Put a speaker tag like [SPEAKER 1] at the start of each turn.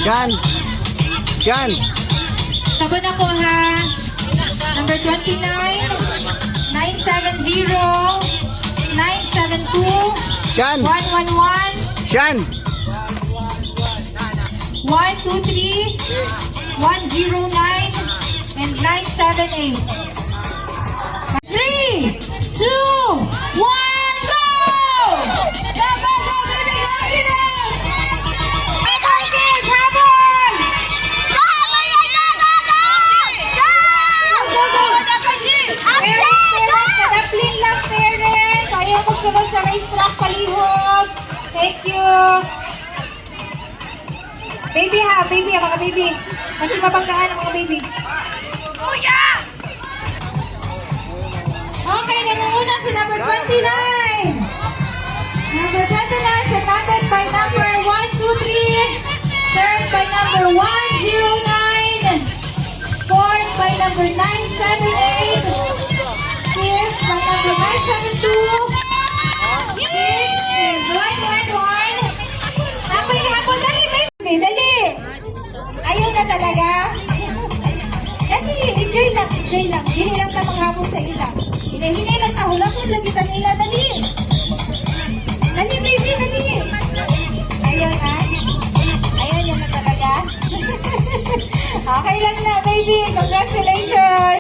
[SPEAKER 1] Sean. Sean.
[SPEAKER 2] Sagot na po ha. Number 29, 970, 972,
[SPEAKER 1] Sean.
[SPEAKER 2] 111,
[SPEAKER 1] Sean.
[SPEAKER 2] 123, 109, and 978. 3, 2, 1, go! Go, go, go, baby, go, Ines! Ines, habol! Go, go! Parents, kadaplin lang, parents. Ayaw magsunod sa racetrack palihog. Thank you. Baby ha, baby, mga baby. Kasi mabanggaan ang mga baby. Okay, nangunguna si number 29. Number 29, seconded by number 123. Third by number 109. Fourth by number 978. Fifth by number 972. Sixth is 111. Habol, habol, dali, baby, dali. Ayaw na talaga. Dali, enjoy lang, enjoy lang. Hindi lang na manghabol sa ila. Hinay lang sa hulang, lagi nila, dali.